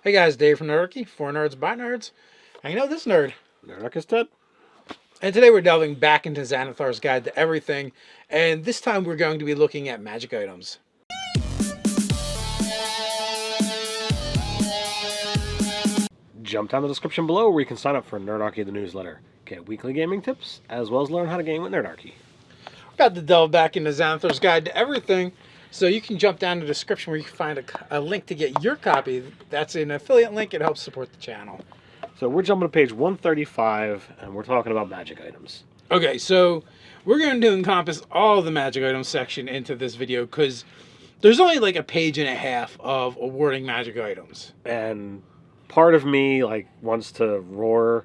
Hey guys, Dave from Nerdarchy, for nerds by nerds. I know this nerd. Nerdarchy is dead. And today we're delving back into Xanathar's Guide to Everything, and this time we're going to be looking at magic items. Jump down the description below where you can sign up for Nerdarchy the newsletter. Get weekly gaming tips, as well as learn how to game with Nerdarchy. We're about to delve back into Xanathar's Guide to Everything, so you can jump down to the description where you can find a link to get your copy. That's an affiliate link. It helps support the channel. So we're jumping to page 135, and we're talking about magic items. Okay, so we're going to encompass all the magic items section into this video because there's only like a page and a half of awarding magic items. And part of me wants to roar,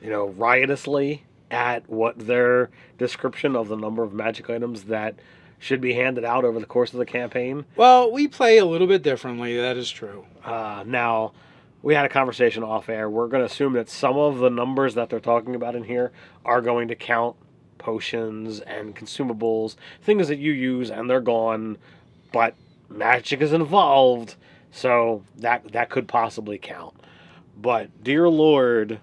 riotously at what their description of the number of magic items that should be handed out over the course of the campaign. Well, we play a little bit differently. That is true. Now, we had a conversation off air. We're going to assume that some of the numbers that they're talking about in here are going to count potions and consumables, things that you use and they're gone, but magic is involved, so that could possibly count. But dear Lord,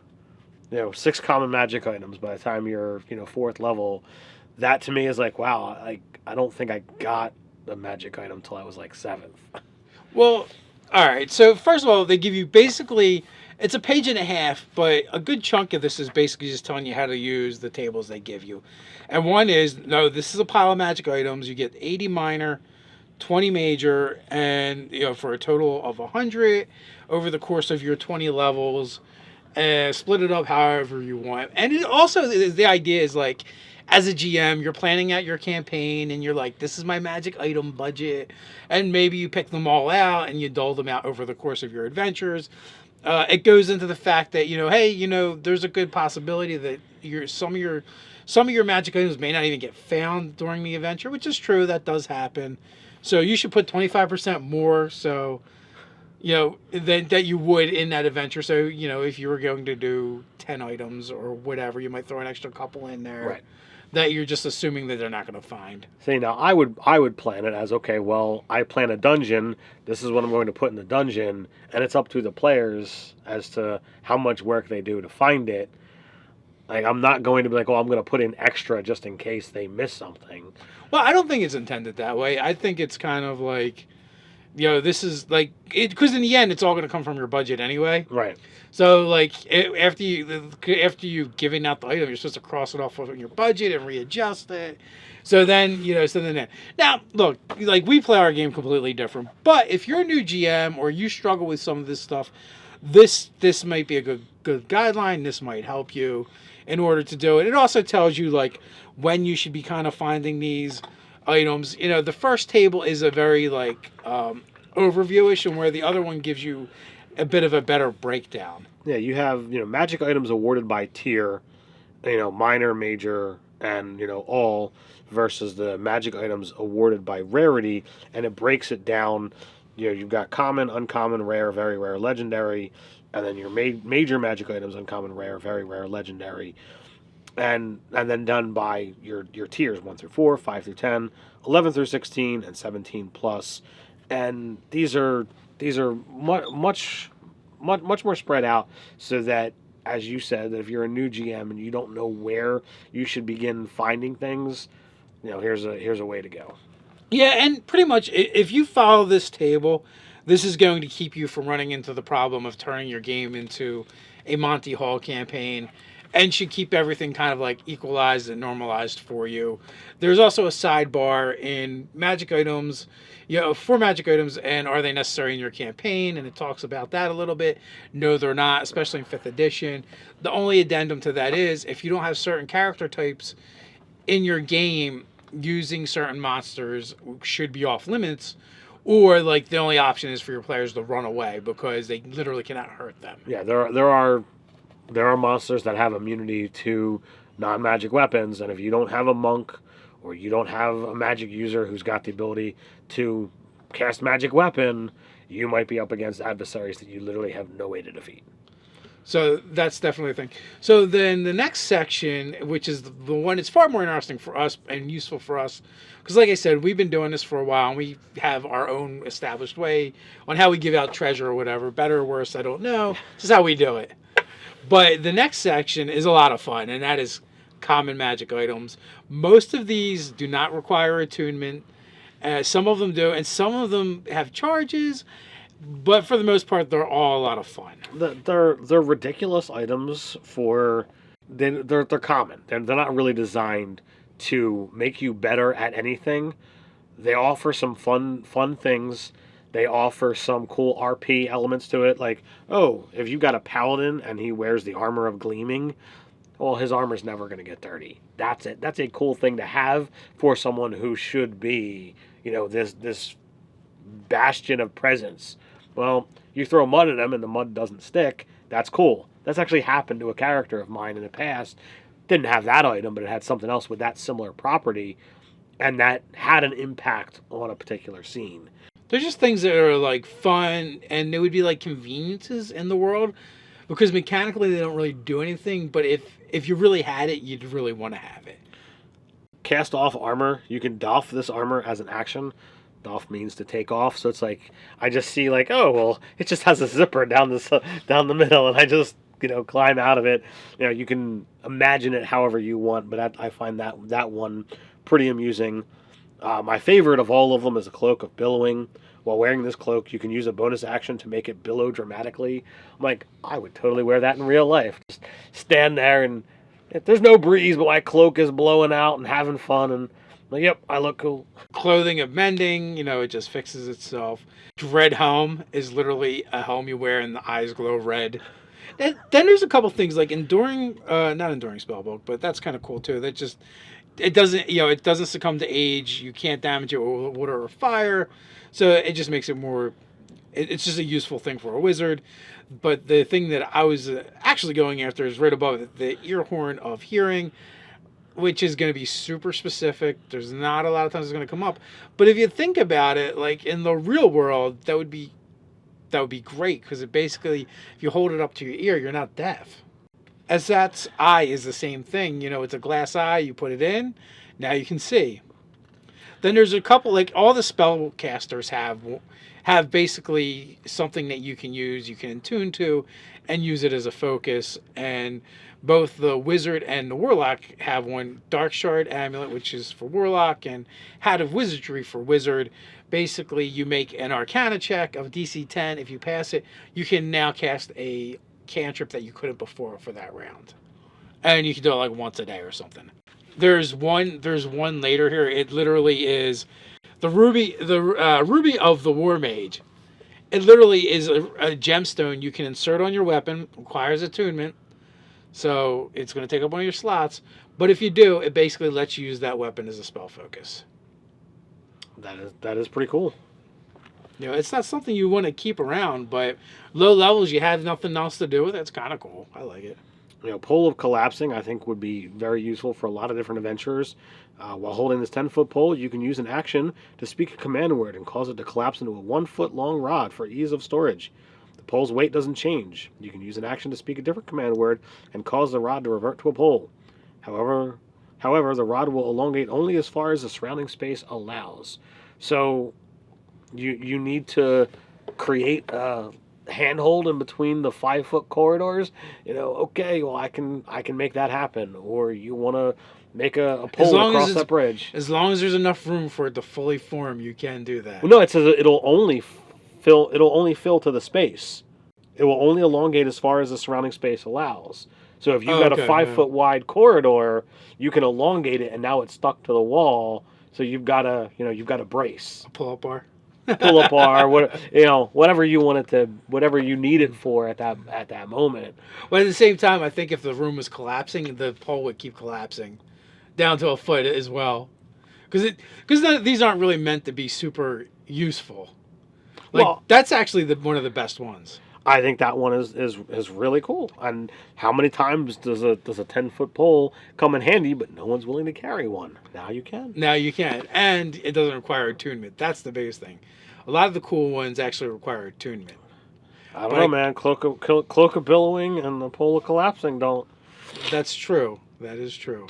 6 common magic items by the time you're 4th level, that to me is like, wow, I don't think I got the magic item till I was 7th. Well, all right. So first of all, they give you basically, it's a page and a half, but a good chunk of this is basically just telling you how to use the tables they give you. And one is, no, this is a pile of magic items. You get 80 minor, 20 major, and for a total of 100 over the course of your 20 levels. Split it up however you want. And it also, the idea is as a GM, you're planning out your campaign and you're like, this is my magic item budget. And maybe you pick them all out and you dole them out over the course of your adventures. It goes into the fact that, hey, there's a good possibility that some of your magic items may not even get found during the adventure, which is true. That does happen. So you should put 25% more. So, that you would in that adventure. So, if you were going to do 10 items or whatever, you might throw an extra couple in there. Right. That you're just assuming that they're not going to find. See, now I would plan it as, okay, well, I plan a dungeon. This is what I'm going to put in the dungeon, and it's up to the players as to how much work they do to find it. I'm not going to be I'm going to put in extra just in case they miss something. Well, I don't think it's intended that way. I think it's kind of this is because in the end, it's all going to come from your budget anyway. Right. So, after you've given out the item, you're supposed to cross it off on your budget and readjust it. So then, now, look, we play our game completely different. But if you're a new GM or you struggle with some of this stuff, this might be a good guideline. This might help you in order to do it. It also tells you, when you should be kind of finding these items. The first table is a very, overview-ish, and where the other one gives you a bit of a better breakdown. Yeah, you have, magic items awarded by tier, minor, major, and, all, versus the magic items awarded by rarity, and it breaks it down. You've got common, uncommon, rare, very rare, legendary, and then your major magic items, uncommon, rare, very rare, legendary, and then done by your tiers, 1 through 4, 5 through 10, 11 through 16, and 17 plus. And these are much more spread out, so that, as you said, that if you're a new GM and you don't know where you should begin finding things, here's a way to go. Yeah, and pretty much if you follow this table, this is going to keep you from running into the problem of turning your game into a Monty Hall campaign, and should keep everything kind of equalized and normalized for you. There's also a sidebar in magic items, for magic items, and are they necessary in your campaign? And it talks about that a little bit. No, they're not, especially in 5th edition. The only addendum to that is if you don't have certain character types in your game, using certain monsters should be off limits, or the only option is for your players to run away because they literally cannot hurt them. Yeah, there are monsters that have immunity to non-magic weapons, and if you don't have a monk or you don't have a magic user who's got the ability to cast magic weapon, you might be up against adversaries that you literally have no way to defeat. So that's definitely a thing. So then the next section, which is the one, it's far more interesting for us and useful for us, because like I said, we've been doing this for a while, and we have our own established way on how we give out treasure or whatever. Better or worse, I don't know. This is how we do it. But the next section is a lot of fun, and that is common magic items. Most of these do not require attunement. Some of them do, and some of them have charges. But for the most part, they're all a lot of fun. They're ridiculous items for they're common. They're not really designed to make you better at anything. They offer some fun things. They offer some cool RP elements to it. Like, oh, if you got a paladin and he wears the armor of gleaming, well, his armor's never going to get dirty. That's it. That's a cool thing to have for someone who should be, this bastion of presence. Well, you throw mud at him and the mud doesn't stick. That's cool. That's actually happened to a character of mine in the past. Didn't have that item, but it had something else with that similar property, and that had an impact on a particular scene. They're just things that are like fun, and they would be like conveniences in the world, because mechanically they don't really do anything. But if you really had it, you'd really want to have it. Cast off armor. You can doff this armor as an action. Doff means to take off, so it's like I just see like, oh well, it just has a zipper down the middle, and I just climb out of it. You can imagine it however you want, but I find that one pretty amusing. My favorite of all of them is a cloak of billowing. While wearing this cloak, you can use a bonus action to make it billow dramatically. I'm like, I would totally wear that in real life. Just stand there, and if there's no breeze, but my cloak is blowing out and having fun, and like, yep, I look cool. Clothing of mending, it just fixes itself. Red helm is literally a helm you wear and the eyes glow red. Then there's a couple things like not enduring spellbook, but that's kind of cool too. That just, it doesn't succumb to age. You can't damage it with water or fire. So it just makes it more, it's just a useful thing for a wizard. But the thing that I was actually going after is right above it, the ear horn of hearing, which is going to be super specific. There's not a lot of times it's going to come up. But if you think about it, like in the real world, that would be great, because it basically, if you hold it up to your ear, you're not deaf. As that's eye is the same thing. It's a glass eye. You put it in, now you can see. Then there's a couple, like all the spellcasters have basically something that you can use, you can attune to, and use it as a focus. And both the wizard and the warlock have one, Dark Shard Amulet, which is for warlock, and Hat of Wizardry for wizard. Basically, you make an Arcana check of DC 10. If you pass it, you can now cast a cantrip that you couldn't before for that round, and you can do it like once a day or something. There's one later here. It literally is the ruby of the war mage. It literally is a gemstone you can insert on your weapon. Requires attunement, so it's going to take up one of your slots. But if you do, it basically lets you use that weapon as a spell focus. That is pretty cool. It's not something you want to keep around, but low levels, you have nothing else to do with it. It's kind of cool. I like it. Pole of Collapsing, I think, would be very useful for a lot of different adventurers. While holding this 10-foot pole, you can use an action to speak a command word and cause it to collapse into a 1-foot-long rod for ease of storage. The pole's weight doesn't change. You can use an action to speak a different command word and cause the rod to revert to a pole. However, the rod will elongate only as far as the surrounding space allows. So you need to create a handhold in between the 5-foot corridors. Okay, well I can make that happen. Or you want to make a pole across that bridge. As long as there's enough room for it to fully form, you can do that. Well, no, it says it'll only fill to the space. It will only elongate as far as the surrounding space allows. So if you've got a 5-foot wide corridor, you can elongate it, and now it's stuck to the wall. So you've got a brace, A pull-up bar, whatever you want it to, whatever you need it for at that moment. But at the same time, I think if the room was collapsing, the pole would keep collapsing down to a foot as well, because these aren't really meant to be super useful. That's actually one of the best ones. I think that one is really cool. And how many times does a 10-foot pole come in handy, but no one's willing to carry one? Now you can. And it doesn't require attunement. That's the biggest thing. A lot of the cool ones actually require attunement. I don't know, man. Cloak of billowing and the pole of collapsing don't. That's true. That is true.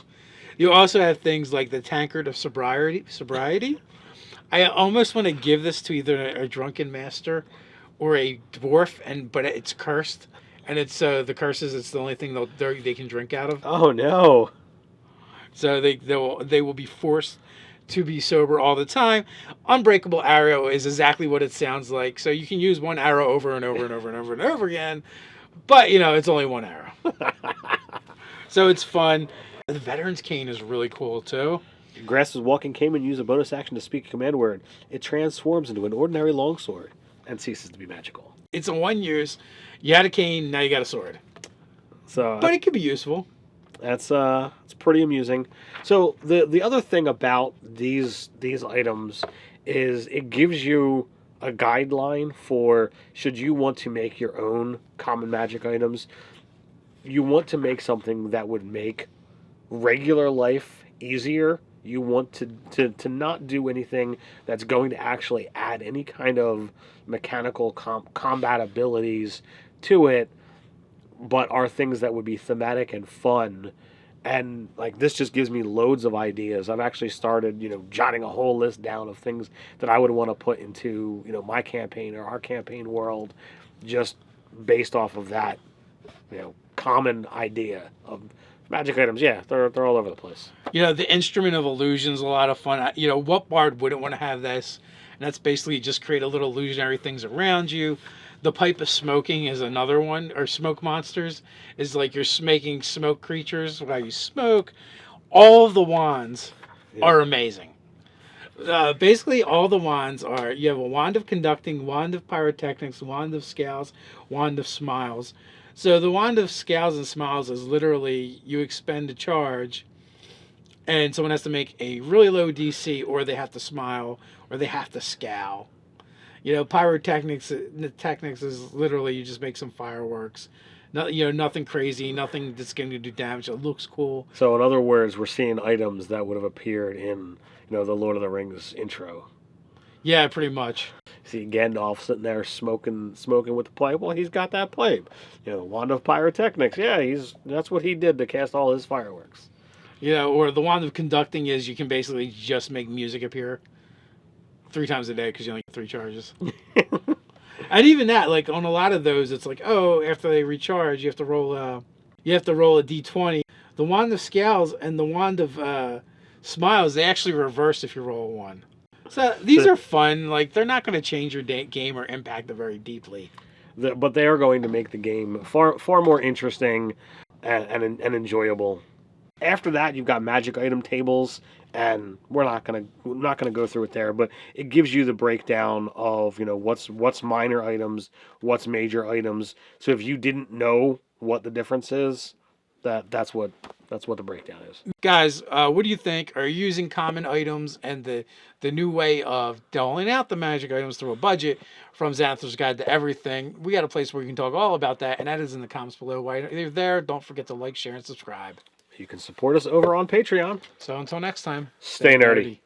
You also have things like the tankard of sobriety. I almost want to give this to either a drunken master or a dwarf, but it's cursed, and it's the curse is it's the only thing they can drink out of. Oh no! So they will be forced to be sober all the time. Unbreakable arrow is exactly what it sounds like. So you can use one arrow over and over and over and over and over again, but it's only one arrow. So it's fun. The veteran's cane is really cool too. Grass's walking cane and use a bonus action to speak a command word. It transforms into an ordinary longsword and ceases to be magical. It's a one use. You had a cane, now you got a sword. So, but it could be useful. It's pretty amusing. So the other thing about these items is it gives you a guideline for should you want to make your own common magic items. You want to make something that would make regular life easier. You want to not do anything that's going to actually add any kind of mechanical combat abilities to it, but are things that would be thematic and fun. And like this just gives me loads of ideas. I've actually started, jotting a whole list down of things that I would want to put into, my campaign or our campaign world, just based off of that, common idea of magic items. Yeah, they're all over the place. The instrument of illusion is a lot of fun. What bard wouldn't want to have this? And that's basically just create a little illusionary things around you. The pipe of smoking is another one, or smoke monsters is like you're making smoke creatures while you smoke. All of the wands are amazing. Basically, all the wands are, you have a wand of conducting, wand of pyrotechnics, wand of scales, wand of smiles. So the wand of scales and smiles is literally you expend a charge and someone has to make a really low DC, or they have to smile, or they have to scowl. Pyrotechnics is literally you just make some fireworks. Nothing crazy, nothing that's going to do damage. It looks cool. So in other words, we're seeing items that would have appeared in, the Lord of the Rings intro. Yeah, pretty much. See Gandalf sitting there smoking with the pipe. Well, he's got that pipe. Wand of pyrotechnics. Yeah, that's what he did to cast all his fireworks. Or the wand of conducting is you can basically just make music appear 3 times a day because you only get 3 charges. And even that, like on a lot of those, it's like, after they recharge, you have to roll a d20. The wand of scales and the wand of smiles, they actually reverse if you roll a 1. So these are fun. Like they're not going to change your game or impact it very deeply. But they are going to make the game far more interesting and enjoyable. After that, you've got magic item tables, and we're not gonna go through it there. But it gives you the breakdown of what's minor items, what's major items. So if you didn't know what the difference is, that's what the breakdown is. Guys, what do you think? Are you using common items and the new way of doling out the magic items through a budget from Xanathar's Guide to Everything? We got a place where you can talk all about that, and that is in the comments below. While you're there, don't forget to like, share, and subscribe. You can support us over on Patreon. So until next time, stay nerdy.